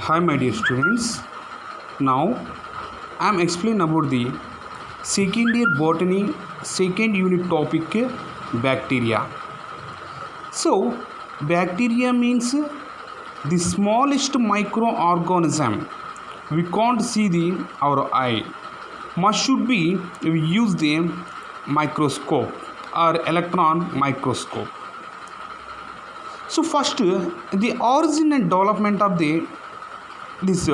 Hi, my dear students. Now I am explaining about the second year botany second unit topic bacteria. So, bacteria means the smallest microorganism we can't see the our eye. Must should be we use the microscope or electron microscope. So first, the origin and development of the this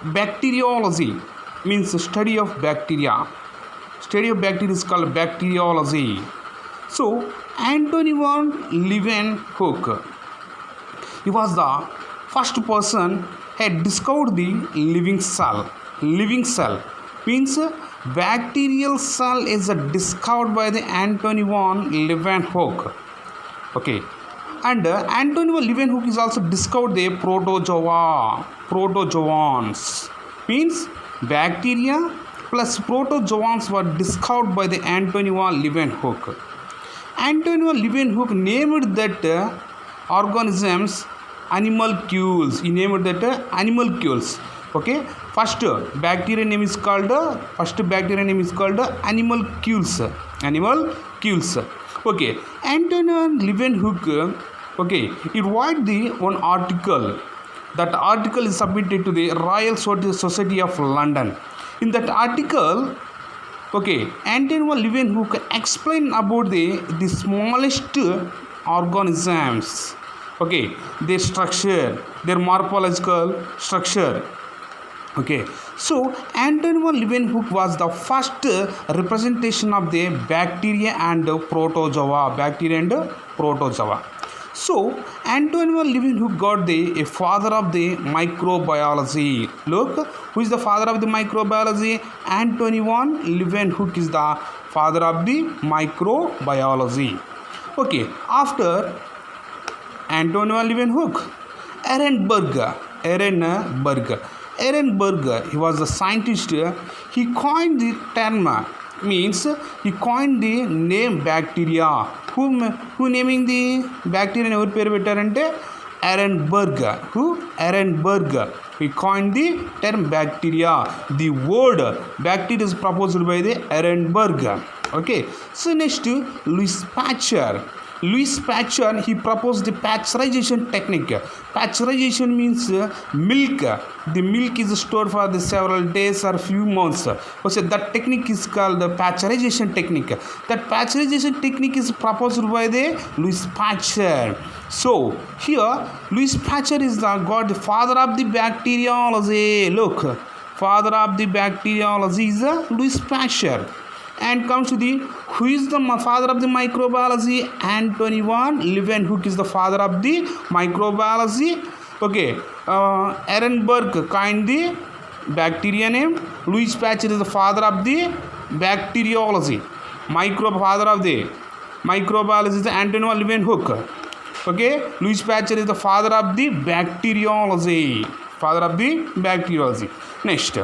bacteriology means study of bacteria. Study of bacteria is called bacteriology. So Anthony van Leeuwenhoek, he was the first person had discovered the living cell. Living cell means bacterial cell is discovered by the Anthony van Leeuwenhoek. Okay, and Anthony van Leeuwenhoek is also discovered the protozoa. Protozoans means bacteria plus protozoans were discovered by the Anthony van Leeuwenhoek. Anthony van Leeuwenhoek named that organisms animalcules. He named that animalcules. Okay, first bacteria name is called animalcules. Animalcules. Okay, Anthony van Leeuwenhoek, okay, he wrote the one article. That article is submitted to the Royal Society of London. In that article, okay, Anthony van Leeuwenhoek explained about the smallest organisms. Okay, their structure, their morphological structure. Okay, so Anthony van Leeuwenhoek was the first representation of the bacteria and protozoa. So Anthony van Leeuwenhoek got a father of the microbiology. Look, who is the father of the microbiology? Anthony van Leeuwenhoek is the father of the microbiology. Okay, after Anthony van Leeuwenhoek, Ehrenberg, he was a scientist. He coined the term, means he coined the name bacteria. Who naming the bacteria ever pair bettarante? Ehrenberg. He coined the term bacteria. The word bacteria is proposed by the Ehrenberg. Okay, so next Louis Pasteur, he proposed the pasteurization technique. Pasteurization means milk. The milk is stored for the several days or few months. So that technique is called the pasteurization technique. That pasteurization technique is proposed by the Louis Pasteur. So here Louis Pasteur is the father of the bacteriology. Look, father of the bacteriology is Louis Pasteur. And comes to the who is the father of the microbiology? Anthony van Leeuwenhoek is the father of the microbiology. Okay, Ehrenberg coined the bacteria name. Louis Pasteur is the father of the bacteriology. Father of the microbiology is Anthony van Leeuwenhoek. Okay, Louis Pasteur is the father of the bacteriology. Next,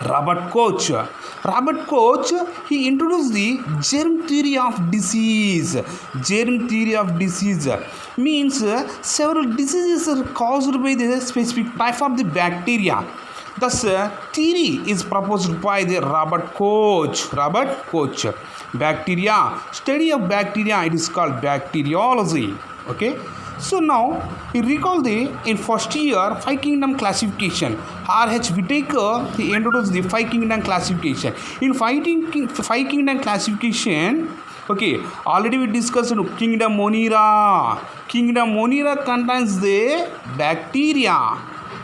Robert Koch, he introduced the germ theory of disease. Germ theory of disease means several diseases are caused by the specific type of the bacteria. Thus, theory is proposed by the Robert Koch. Bacteria, study of bacteria, it is called bacteriology. Okay. So now you recall in first year 5 kingdom classification. R.H. Whitaker, he introduced the 5 kingdom classification. In 5 kingdom classification, okay, already we discussed kingdom Monera. Kingdom Monera contains the bacteria.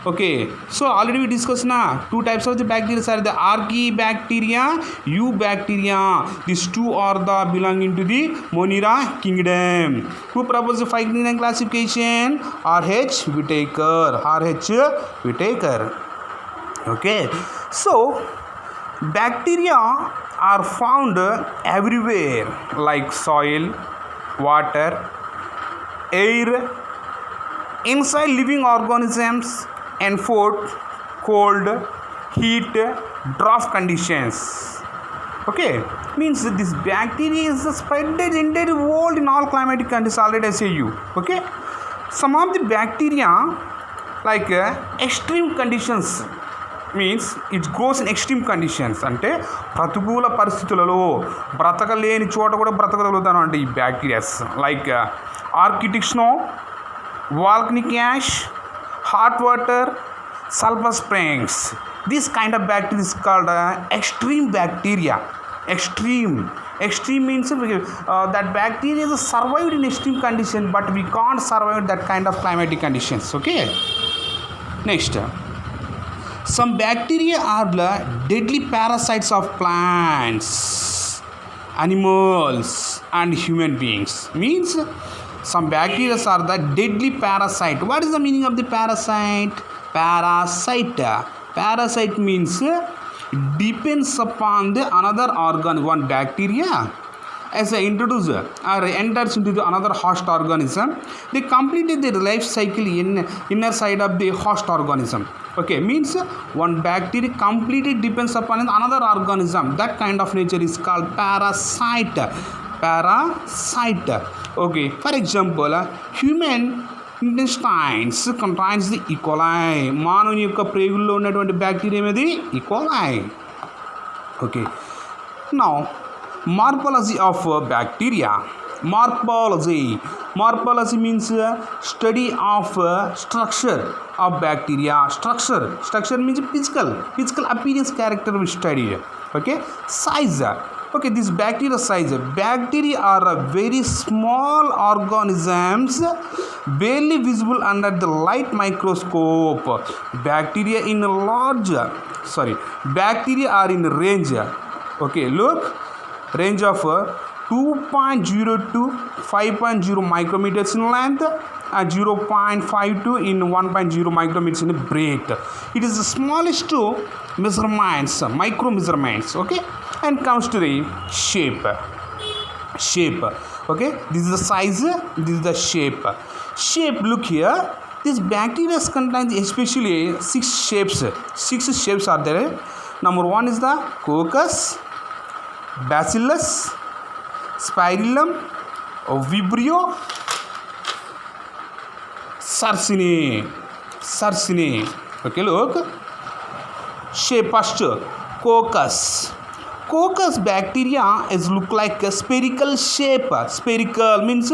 Okay, so already we discussed two types of the bacteria are the Archaebacteria, Eubacteria. These two are belonging to the Monera kingdom. Who proposed the 5 kingdom classification? R.H. Whitaker. Okay, so bacteria are found everywhere, like soil, water, air, inside living organisms, and food, cold, heat, draft conditions. Okay, means this bacteria is spread in the entire world in all climatic conditions. Already I say you. Okay, some of the bacteria like extreme conditions means it's grows in extreme conditions అంటే ప్రతికూల పరిస్థితులలో బ్రతకలేని చోట కూడా బ్రతకగలుగుతాను అంటే ఈ bacterias like Arctic snow, volcanic ash, hot water, sulphur springs. This kind of bacteria is called extreme bacteria. Extreme means that bacteria is survived in extreme condition, but we can't survive that kind of climatic conditions. Okay, next, some bacteria are the deadly parasites of plants, animals and human beings. Means some bacteria are the deadly parasite. What is the meaning of the parasite? Parasite means depends upon the another organ. One bacteria as a introducer or enters into the another host organism, they completed their life cycle in inner side of the host organism. Okay, means one bacteria completely depends upon another organism. That kind of nature is called parasite. Okay, for example, human intestines contains the E. coli. మానవుని యొక్క ప్రేగుల్లో ఉన్నటువంటి bacteria ఏది? E. coli. Okay, now morphology of bacteria. Morphology means study of structure of bacteria. Structure means physical appearance character we study. Okay, size. Okay, this bacteria size. Bacteria are very small organisms barely visible under the light microscope. Bacteria are in range. Okay, look, range of 2.0 to 5.0 micrometers in length and 0.52 in 1.0 micrometers in breadth. It is the smallest measurements, micro measurements. Okay, and comes to the shape. Okay, this is the size, this is the shape. Look here, this bacteria contains especially six shapes are there. Number one is the coccus, bacillus, spirillum, vibrio, sarcine. Okay, look, shape first. Coccus bacteria is look like a spherical shape. Spherical means,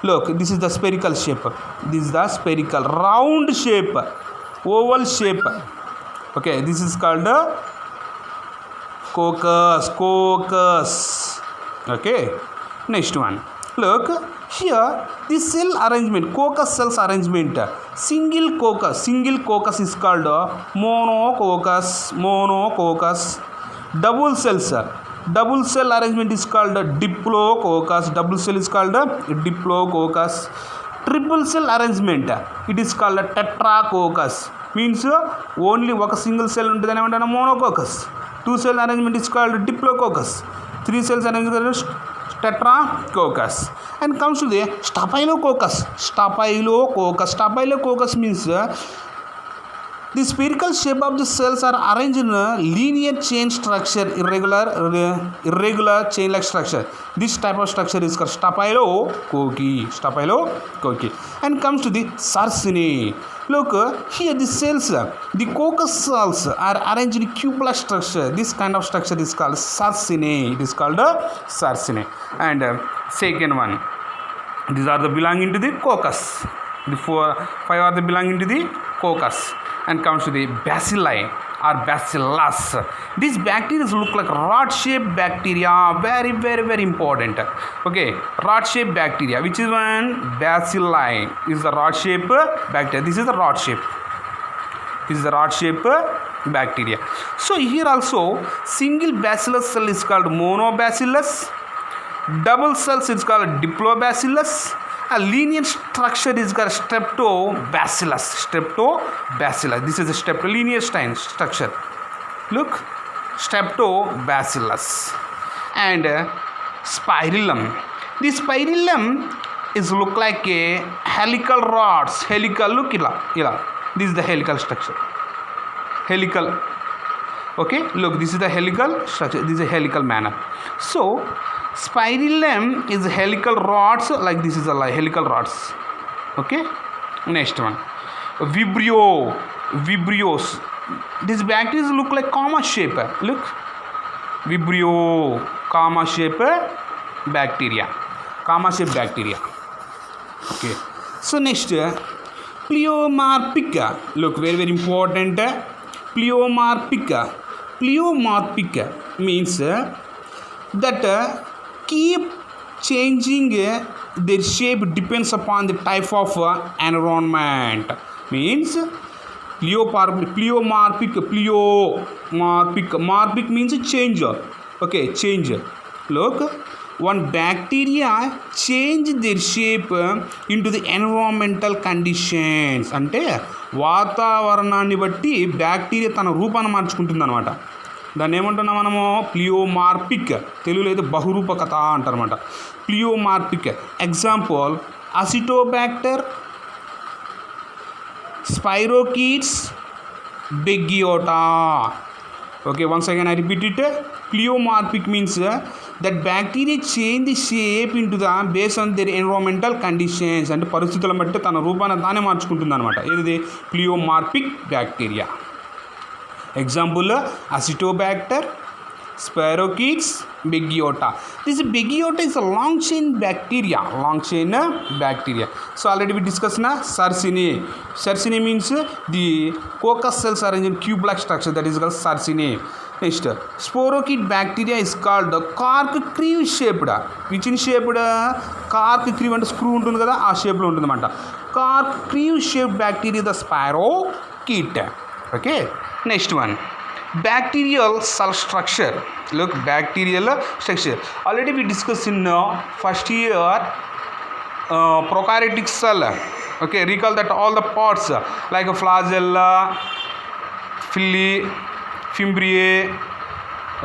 look, this is the spherical shape, this is the spherical, round shape, oval shape. Okay, this is called coccus. Okay, next one, look here, this cell arrangement, coccus cells arrangement. Single coccus is called monococcus. Double cell arrangement is called diplococcus. Triple cell arrangement, it is called tetracoccus. Means only one single cell untadani antana monococcus. Two cell arrangement is called diplococcus. Three cells arrangement is tetracoccus. And comes to the staphylococcus means the spherical shape of the cells are arranged in a linear chain structure, irregular chain-like structure. This type of structure is called staphylococcus. And comes to the sarcine. Look here, the cells, the coccus cells are arranged in cubular structure. This kind of structure is called sarcine. And second one, these are the belonging to the coccus. The 5 are the belonging to the coccus. And comes to the bacilli or bacillus. These bacteria look like rod-shaped bacteria. Very important. Okay, rod-shaped bacteria. Which is one? Bacilli is the rod-shaped bacteria. This is the rod-shaped bacteria. So here also, single bacillus cell is called monobacillus. Double cells is called diplobacillus. A linear structure is called streptobacillus. This is a linear structure. Look, streptobacillus. And spirillum. The spirillum is look like a helical rods. Look, this is the helical structure. Okay, look, this is the helical structure. This is a helical manner. So spirillum is helical rods, like this is a helical rods. Okay, next one, Vibrios. These bacteria look like comma shape. Look, Vibrio, comma shape bacteria. Comma shape bacteria. Okay. So next, pleomorphic. Look, very important. Pleomorphic. Pleomorphic means that keep changing their shape depends upon the type of environment. Means morphic means change. Okay, change. Look, one bacteria change their shape into the environmental conditions. అంటే వాతావరణాన్ని బట్టి bacteria తన రూపాన్ని మార్చుకుంటుంది అనమాట. దాన్ని ఏమంటున్నాం మనము? Pleomorphic. తెలుగులో అయితే బహురూపకత అంటారన్నమాట. Pleomorphic. Example Acetobacter, spirochaetes, Beggiatoa. Okay, once again I repeat it. Pleomorphic means that bacteria change the shape into the based on their environmental conditions. అంటే పరిస్థితులను బట్టి తన రూపాన్ని తానే మార్చుకుంటుంది అనమాట. ఇది pleomorphic bacteria. Example Acetobacter, spirochaetes, Beggiatoa. This Begiota is a long chain bacteria. So already we discussed na Sarcine. Sarcine means the coccus cells arranged in cube-like structure, that is called Sarcine. Next, sporokid bacteria is called cork-crew shaped. Which in shaped? Cork-crew అంటే screw ఉంటుంది కదా, ఆ షేప్లో ఉంటుంది అన్నమాట. Cork-crew shaped bacteria the spirochete. Okay. Next one, bacterial cell structure. Look, bacterial structure. Already we discussed in first year prokaryotic cell. Okay, recall that all the parts like a flagella, villi, fimbriae,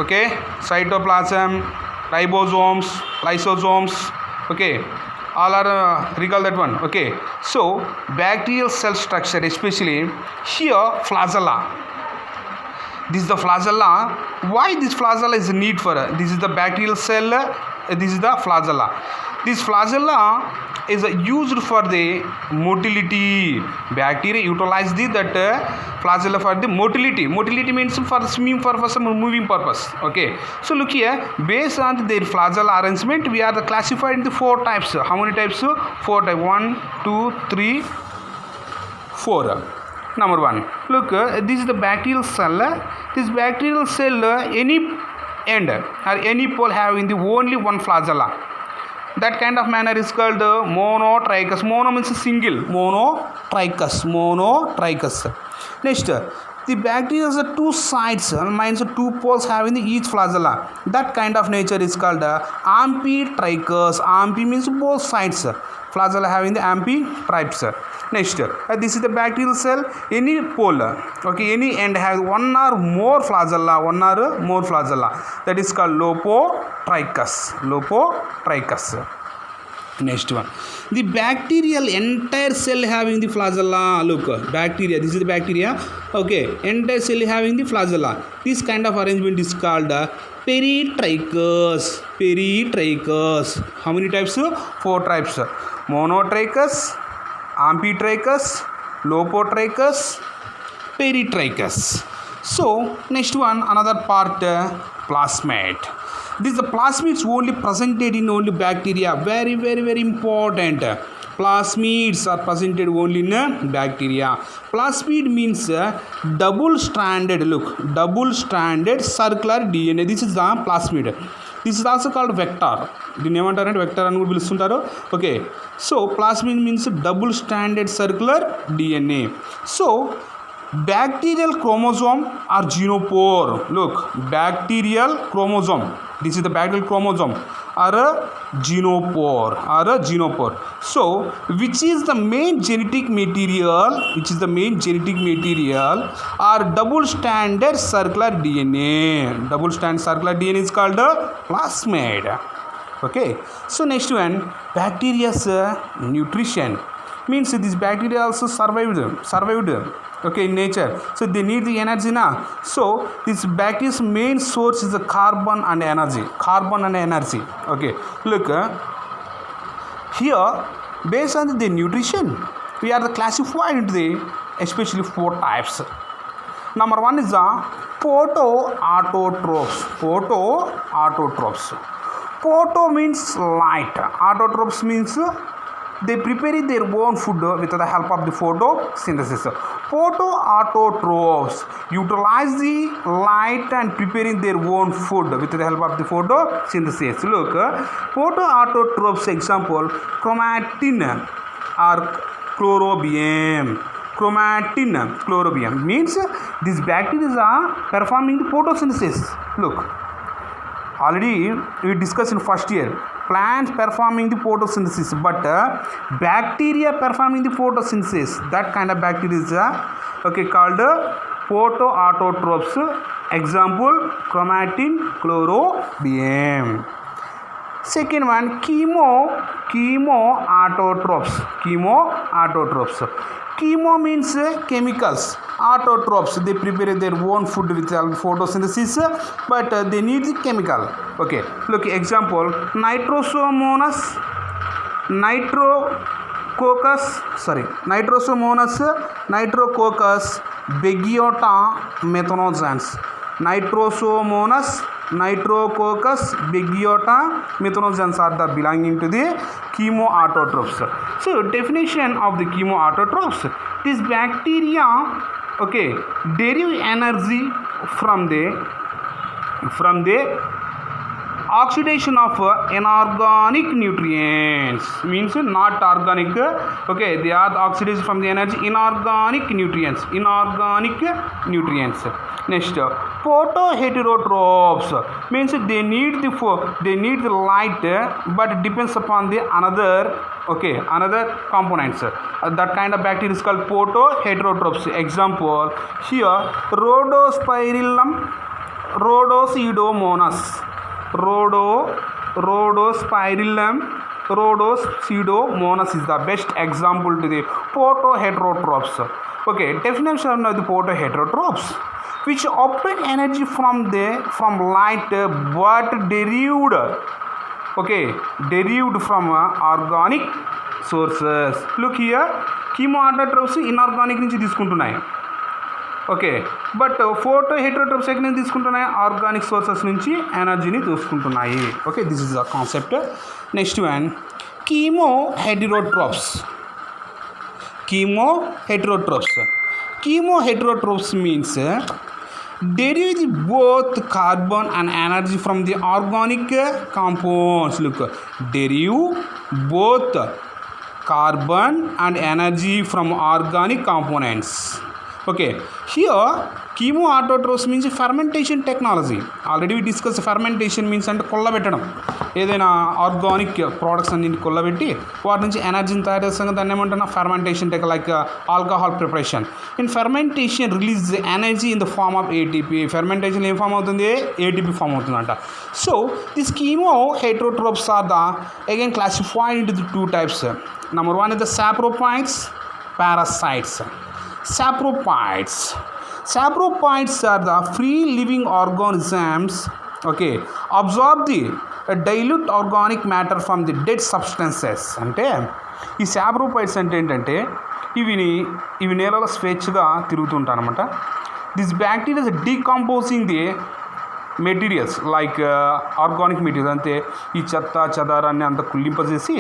okay, cytoplasm, ribosomes, lysosomes. Okay, all are recall that one. Okay, so bacterial cell structure, especially here flagella. This is the flagella. Why this flagella is need for? This is the bacterial cell. This is the flagella. This flagella is used for the motility. Bacteria utilize that flagella for the motility. Motility means for swimming purpose or moving purpose. Okay. So look here. Based on their flagella arrangement, we are classified into 4 types. How many types? 4 types. 1, 2, 3, 4. Number 1. Look, this is the bacterial cell. This bacterial cell, any end or any pole having the only one flagella. That kind of manner is called monotrichous. Mono means single. Monotrichous. Next, the bacteria has 2 sides, means 2 poles having each flagella. That kind of nature is called amphitrichous. Amphi means both sides. Flagella having the amphitripes. Next, this is the bacterial cell. Any pole, okay, any end has one or more flagella. That is called lopotrichous. Next one, the bacterial entire cell having the flagella. Look, bacteria. This is the bacteria. Okay, entire cell having the flagella. This kind of arrangement is called peritrichous. How many types? 4 types. Monotrichous, amphitrichous, lopotrichous, peritrichous. So next one, another part, plasmid. This the plasmids only presented in only bacteria. Very important. Plasmids are presented only in bacteria. Plasmid means double-stranded. Look, double-stranded circular DNA. This is the plasmid. This is also called vector. దీన్ని ఏమంటారంటే vector అని కూడా పిలుస్తుంటారు. Okay, so plasmid means double standard circular DNA. So bacterial chromosome or genopore. Look, bacterial chromosome. This is the bacterial chromosome or a genopore. So which is the main genetic material? Or double standard circular DNA. Double standard circular DNA is called plasmid. Okay, so next one, bacteria's nutrition. Means this bacteria also survived. Okay, in nature, so they need the energy now. So this bacteria's main source is the carbon and energy. Okay, look here, based on the nutrition, we are the classified into the especially 4 types. Number 1 is the photoautotrophs. Photoautotrophs. Photo means light. Autotrophs means they prepare their own food with the help of the photosynthesis. Photoautotrophs utilize the light and preparing their own food with the help of the photosynthesis. Look, photoautotrophs example chromatin or chlorobium. Chromatin means these bacteria are performing the photosynthesis. Look, already we discussed in first year, plants performing the photosynthesis, but bacteria performing the photosynthesis, that kind of bacteria is called photoautotrophs. Example chromatin, chlorobium. Second one, chemoautotrophs. Chemo means chemicals. Autotrophs, they prepare their own food with photosynthesis, but they need the chemical. Okay, look, example Nitrosomonas Nitrococcus beggiota methanogens. Nitrococcus beggiota methanogens are the belonging to the chemoautotrophs. So definition of the chemoautotrophs: this bacteria derive energy from the oxidation of inorganic nutrients. Means not organic. They are the oxidation from the energy inorganic nutrients. Next, photoheterotrophs means they need the light, but depends upon the another components. That kind of bacteria is called photoheterotrophs. Example here, Rhodospirillum rhodopseudomonas. Rhodopseudomonas is the best example to the photoheterotrophs. Definition of the photoheterotrophs: which obtain energy from light, but derived from organic sources. Look here, chemoautotrophs inorganic నుంచి తీసుకుంటున్నాయి. But ఫోటోహెటరోట్రోప్స్ ఎక్కడి నుంచి తీసుకుంటున్నాయి? Organic sources నుంచి ఎనర్జీని తీసుకుంటున్నాయి. This is the concept. Next one, chemoheterotrophs means derive both carbon and energy from the organic compounds. Look, derive both carbon and energy from organic components. Here chemoautotrophs means fermentation technology. Already we discussed fermentation means అంటే కొల్లబెట్టడం. ఏదైనా organic products అన్నింటి కొల్లబెట్టి వాటి నుంచి ఎనర్జీని తయారు చేస్తాం. దాన్ని ఏమంటున్నా? Fermentation tech, like alcohol preparation. In fermentation release energy in the form of ATP. Fermentation ఏం ఫామ్ అవుతుంది? ఏటీపీ ఫామ్ అవుతుందంట. So this chemoheterotrophs are the again classified into the 2 types. Number 1 is the saprophytes, parasites. Saprophytes are the free living organisms absorb the dilute organic matter from the dead substances. అంటే ఈ saprophytes అంటే ఏంటంటే ఇవి నేలలో స్వేచ్ఛగా తిరుగుతుంటాయి అన్నమాట. This bacteria decomposing the materials like organic materials. అంటే ఈ చెత్త చెదారాన్ని అంతా కుళ్ళింపజేసి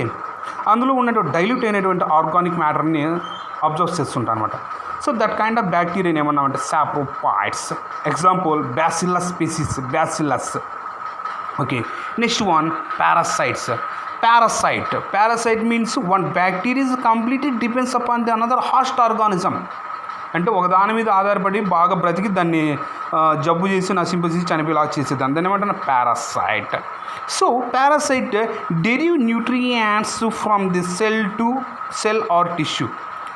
అందులో ఉన్నటువంటి డైల్యూట్ అయినటువంటి ఆర్గానిక్ మ్యాటర్ని అబ్జర్వ్ చేస్తుంటాయి అన్నమాట. So that kind of bacteria ఏమన్నామంటే saprophytes. Example Bacillus species, Bacillus. Next one, parasite means one bacteria is completely depends upon the another host organism. అంటే ఒక దాని మీద ఆధారపడి బాగా బ్రతికి దాన్ని జబ్బు చేసి నశింపజేసి చనిపోయేలాగా చేసేది. దాన్ని ఏమంటున్నా? Parasite. So parasite derive nutrients from the cell to cell are tissue.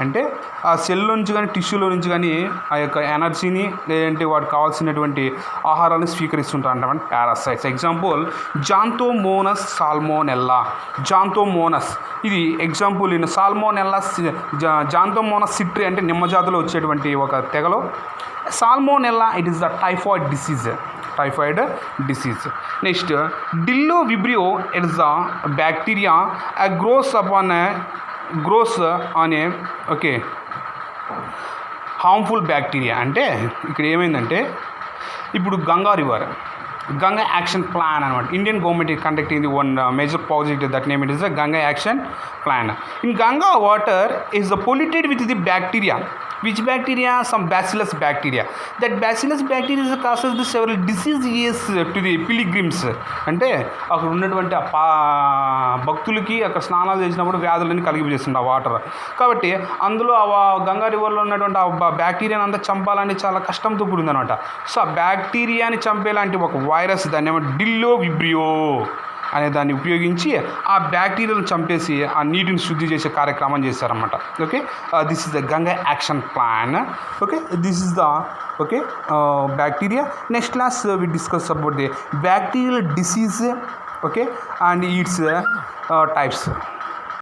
అంటే ఆ సెల్లో నుంచి కానీ టిష్యూలో నుంచి కానీ ఆ యొక్క ఎనర్జీని లేదంటే వాటికి కావాల్సినటువంటి ఆహారాన్ని స్వీకరిస్తుంటారు అంటే పారాసైట్స్. Example Xanthomonas Salmonella. ఇది example in Salmonella, Xanthomonas citri అంటే నిమ్మజాతిలో వచ్చేటువంటి ఒక తెగలో. Salmonella it is the typhoid disease. Next Bdellovibrio, it is the bacteria grows upon grows on a okay harmful bacteria. అంటే ఇక్కడ ఏమైందంటే ఇప్పుడు Ganga river Ganga action plan అనమాట. Indian government conducting the one major project that name it is the Ganga action plan. In Ganga water is polluted with the bacteria. Which bacteria? Some bacillus bacteria. That bacillus bacteria causes the several diseases to the pilgrims. అంటే అక్కడ ఉన్నటువంటి భక్తులకి అక్కడ స్నానాలు చేసినప్పుడు వ్యాధులని కలిగిపోతుంది ఆ water. కాబట్టి అందులో గంగా రివర్లో ఉన్నటువంటి ఆ బ్యాక్టీరియాని అంతా చంపాలని చాలా కష్టంతో కూడింది అనమాట. సో ఆ బ్యాక్టీరియాని చంపేలాంటి ఒక వైరస్, దాన్ని ఏమో డిల్లో విబ్రియో అనే దాన్ని ఉపయోగించి ఆ బ్యాక్టీరియాను చంపేసి ఆ నీటిని శుద్ధి చేసే కార్యక్రమం చేశారన్నమాట. Okay, this is the Ganga action plan. Okay, this is the okay bacteria. Next class we discuss about the bacterial disease. Okay, and its types.